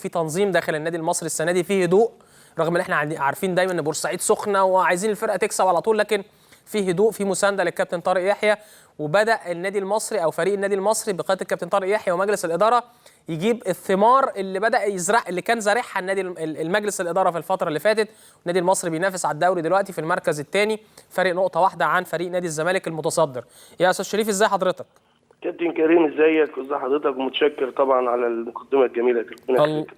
في تنظيم داخل النادي المصري السنه دي، فيه هدوء، رغم ان احنا عارفين دايما ان بورسعيد سخنه وعايزين الفرقه تكسب على طول، لكن في هدوء، في مسانده للكابتن طارق يحيى. وبدا النادي المصري او فريق النادي المصري بقياده الكابتن طارق يحيى ومجلس الاداره يجيب الثمار اللي بدا يزرع، اللي كان زارعها النادي المجلس الاداره في الفتره اللي فاتت. النادي المصري بينافس على الدوري دلوقتي في المركز الثاني، فرق نقطه واحده عن فريق نادي الزمالك المتصدر. يا استاذ شريف ازاي حضرتك؟ كابتن كريم ازيك وازي حضرتك، ومتشكر طبعا على المقدمه الجميله دي.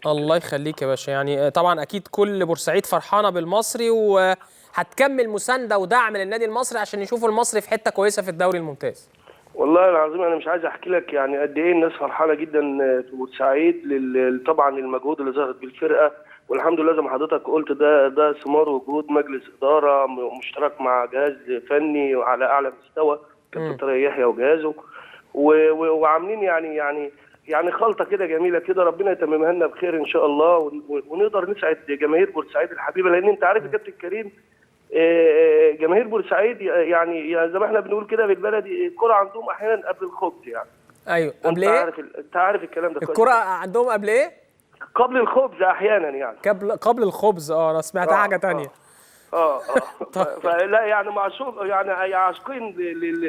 الله يخليك يا باشا. يعني طبعا اكيد كل بورسعيد فرحانه بالمصري، وهتكمل مسانده ودعم للنادي المصري عشان يشوفوا المصري في حته كويسه في الدوري الممتاز. والله العظيم انا مش عايز احكي لك يعني قد ايه الناس فرحانه جدا في بورسعيد طبعا المجهود اللي ظهرت بالفرقه، والحمد لله زي ما حضرتك قلت ده ثمار وجهود مجلس اداره مشترك مع جهاز فني على اعلى مستوى، كابتن طارق يحيى وجهازه، وعاملين يعني خلطه كده جميله كده، ربنا يتممها لنا بخير ان شاء الله، ونقدر نسعد جماهير بورسعيد الحبيبه، لان انت عارف يا كابتن كريم جماهير بورسعيد يعني زي ما احنا بنقول كده بالبلدي، الكره عندهم احيانا قبل الخبز يعني. ايوه قبل ايه؟ انت عارف الكلام ده كويس. الكره عندهم قبل ايه؟ قبل الخبز احيانا يعني. قبل الخبز. انا سمعت حاجه ثانيه. فلا يعني معشوق يعني عاشقين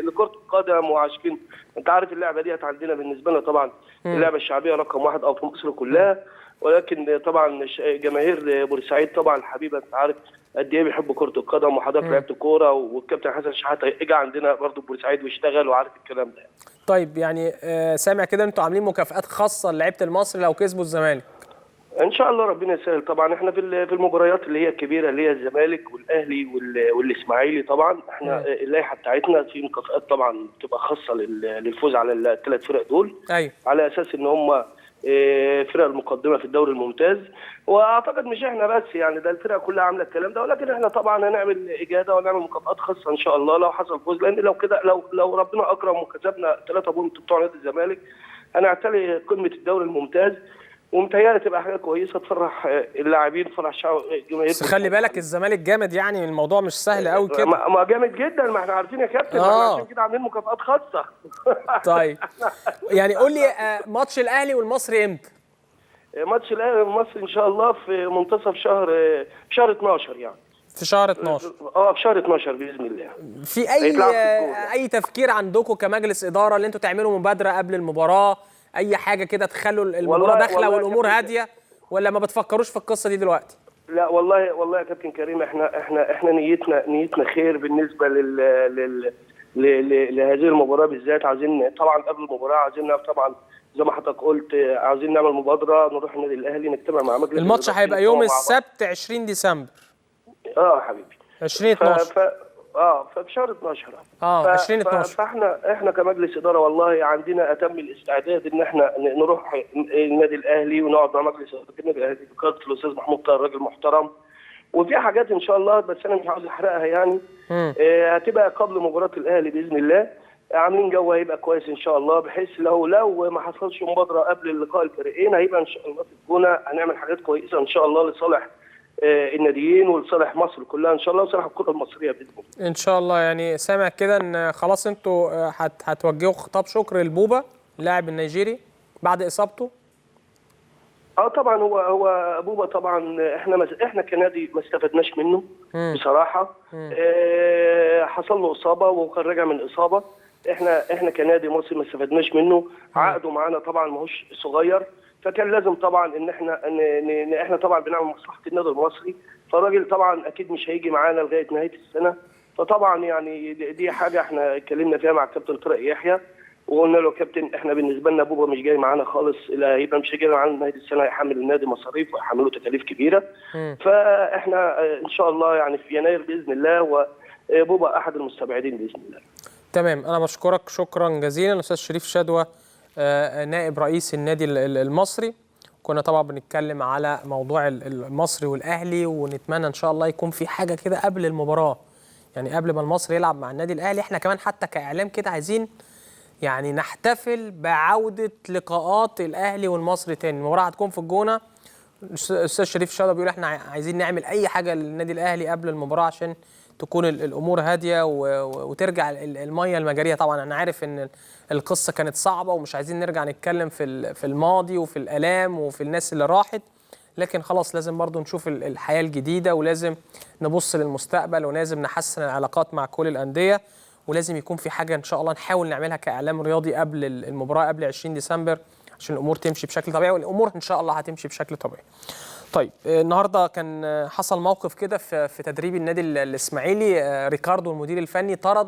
لكره القدم وعاشقين. انت عارف اللعبه ديت عندنا بالنسبه لنا طبعا اللعبه الشعبيه رقم واحد او في مصر كلها، ولكن طبعا جماهير بورسعيد طبعا الحبيبه انت عارف قد ايه بيحبوا كره القدم، وحضرتك لعبت كوره، والكابتن حسن شحاته اجى عندنا برضه بورسعيد واشتغل وعارف الكلام ده. طيب يعني سامع كده انتوا عاملين مكافآت خاصه للعيبه المصري لو كسبوا الزمالك. ان شاء الله ربنا يسهل. طبعا احنا في المباريات اللي هي الكبيره اللي هي الزمالك والاهلي والاسماعيلي، طبعا احنا اللائحه بتاعتنا في مكافآت طبعا بتبقى خاصه للفوز على الثلاث فرق دول. ايوه. على اساس ان هم فرق المقدمه في الدوري الممتاز، واعتقد مش احنا بس يعني ده الفرق كلها عامله الكلام ده، ولكن احنا طبعا هنعمل اجاده ونعمل مكافآت خاصه ان شاء الله لو حصل فوز، لان لو كده لو ربنا اكرم وكسبنا 3 بونت بتوع نادي الزمالك هنعتلي قمه الدوري الممتاز، ومتهيألي تبقى حاجه كويسه تفرح اللاعبين تفرح الشعب الجماهير. بس خلي بالك الزمالك جامد، يعني الموضوع مش سهل قوي كده. ما جامد جدا، ما احنا عارفين يا كابتن، احنا عشان كده عاملين مكافآت خاصه. طيب يعني قول لي ماتش الاهلي والمصري امتى؟ ماتش الاهلي والمصري ان شاء الله في منتصف شهر 12 يعني. في شهر 12. في شهر 12 باذن الله. في اي تفكير عندكم كمجلس اداره اللي انتوا تعملوا مبادره قبل المباراه، اي حاجه كده تخلوا المباراه داخله والامور هاديه، ولا ما بتفكروش في القصه دي دلوقتي؟ لا والله يا كابتن كريم، احنا نيتنا خير بالنسبه لهذه المباراه بالذات. عايزين طبعا قبل المباراه عايزين طبعا زي ما حضرتك قلت عايزين نعمل مبادره، نروح النادي الاهلي نجتمع مع مجلس. الماتش هيبقى يوم السبت 20 ديسمبر. حبيبي 20/12. ففي شهر 12. 20/12. فاحنا كمجلس اداره والله عندنا اتم الاستعداد ان احنا نروح النادي الاهلي ونقعد مع مجلس اداره النادي الاهلي بقياده الاستاذ محمود طاهر، راجل محترم، وفي حاجات ان شاء الله بس انا مش عاوز احرقها يعني. هتبقى قبل مباراه الاهلي باذن الله، عاملين جو هيبقى كويس ان شاء الله، بحيث لو ما حصلش مبادره قبل لقاء الفريقين هيبقى ان شاء الله في الجونه هنعمل حاجات كويسه ان شاء الله لصالح الناديين ولصالح مصر كلها ان شاء الله، وصالح الكره المصريه باذن الله. ان شاء الله. يعني سامع كده ان خلاص انتوا هتوجهوا خطاب شكر لبوبا اللاعب النيجيري بعد اصابته. طبعا هو بوبا طبعا احنا كنادي ما استفدناش منه بصراحه. حصل له اصابه وكان راجع من اصابه، احنا كنادي مصري ما استفدناش منه. عقده معانا طبعا ماهوش صغير، فكان لازم طبعا ان احنا طبعا بنعمل مصلحه النادي المصري، فالراجل طبعا اكيد مش هيجي معانا لغايه نهايه السنه. فطبعا يعني دي حاجه احنا اتكلمنا فيها مع الكابتن طارق يحيى، وقلنا له كابتن احنا بالنسبه لنا بوبا مش جاي معانا خالص، لا هيبقى مش جاي معانا نهايه السنه، هيحمل النادي مصاريف وهيحمله تكاليف كبيره. فاحنا ان شاء الله يعني في يناير باذن الله، وبوبا احد المستبعدين باذن الله. تمام. انا بشكرك شكرا جزيلا الاستاذ شريف شدوى نائب رئيس النادي المصري. كنا طبعا بنتكلم على موضوع المصري والاهلي، ونتمنى ان شاء الله يكون في حاجه كده قبل المباراه، يعني قبل ما المصري يلعب مع النادي الاهلي. احنا كمان حتى كاعلام كده عايزين يعني نحتفل بعوده لقاءات الاهلي والمصري تاني. المباراه هتكون في الجونه الاستاذ شريف شاده بيقول احنا عايزين نعمل اي حاجه للنادي الاهلي قبل المباراه عشان تكون الامور هاديه وترجع الميه المجاريه. طبعا انا عارف ان القصه كانت صعبه ومش عايزين نرجع نتكلم في الماضي وفي الالام وفي الناس اللي راحت، لكن خلاص لازم برضو نشوف الحياه الجديده، ولازم نبص للمستقبل، ولازم نحسن العلاقات مع كل الانديه، ولازم يكون في حاجه ان شاء الله نحاول نعملها كاعلام رياضي قبل المباراه قبل 20 ديسمبر عشان الامور تمشي بشكل طبيعي، والامور ان شاء الله هتمشي بشكل طبيعي. طيب النهارده كان حصل موقف كده في تدريب النادي الاسماعيلي، ريكاردو المدير الفني طرد